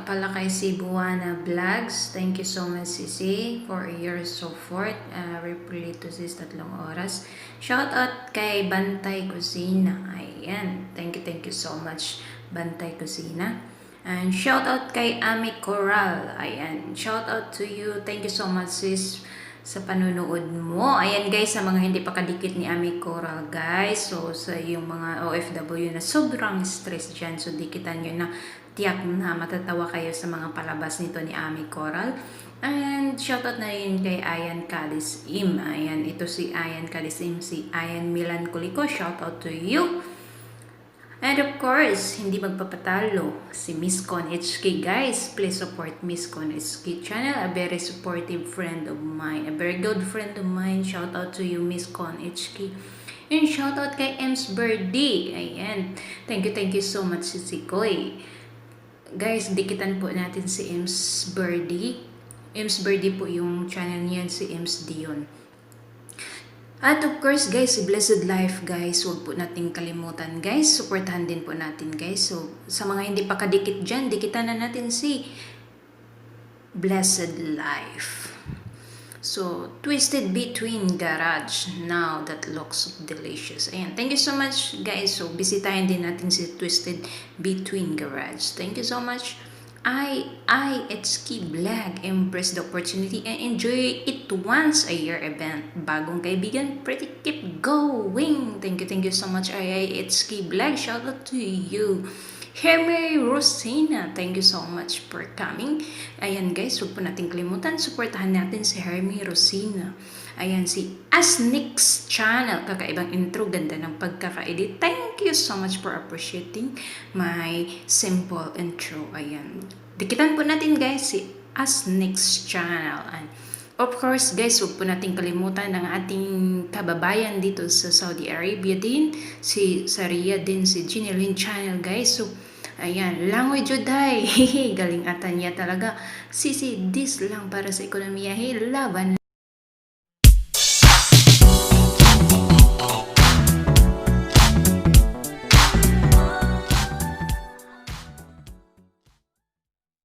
pala kay Cebuana Vlogs. Thank you so much, Sisi, for your support. Reply to sis 3 oras. Shout out kay Bantay Kusina. Ayan. Thank you so much, Bantay Kusina. And shout out kay Ami Coral. Ayan. Shout out to you. Thank you so much, sis, sa panunood mo. Ayan guys, sa mga hindi pa kadikit ni Ami Coral guys. So sa yung mga OFW na sobrang stress dyan. So dikitan nyo na, tiyak na matatawa kayo sa mga palabas nito ni Ami Coral. And shoutout na rin kay Ayan Kalisim. Ayan, ito si Ayan Kalisim, si Ayan Milan Kuliko. Shoutout to you. And of course, hindi magpapatalo si Miss Con HK guys. Please support Miss Con HK channel. A very supportive friend of mine. A very good friend of mine. Shout out to you, Miss Con HK. And shout out kay Ems Birdie. Ayan. Thank you so much, si Koy. Guys, dikitan po natin si Ems Birdie. Ems Birdie po yung channel niyan, si Ems Dion. At of course guys, si Blessed Life guys, huwag po nating kalimutan guys, supportahan din po natin guys. So sa mga hindi pa kadikit dyan, dikitan na natin si Blessed Life. So Twisted Between Garage, now that looks delicious. Ayan, thank you so much guys. So bisitahin din natin si Twisted Between Garage. Thank you so much. It's Key Black. Embrace the opportunity and enjoy it once a year event. Bagong kaibigan, pretty keep going. Thank you so much. It's Key Black. Shout out to you. Hermie Rosina, thank you so much for coming. Ayan guys, huwag po natin kalimutan. Supportahan natin si Hermie Rosina. Ayan, si Asnix Channel. Kakaibang intro, ganda ng pagkaka-edit. Thank you so much for appreciating my simple intro. Ayan. Dikitan po natin guys si Asnix Channel. And of course guys, huwag po natin kalimutan ang ating kababayan dito sa Saudi Arabia din. Si Saria din, si Ginelyn Channel guys. So, ayan, langoy juday. Galing ata niya talaga. Sisi, this lang para sa ekonomiya. Laban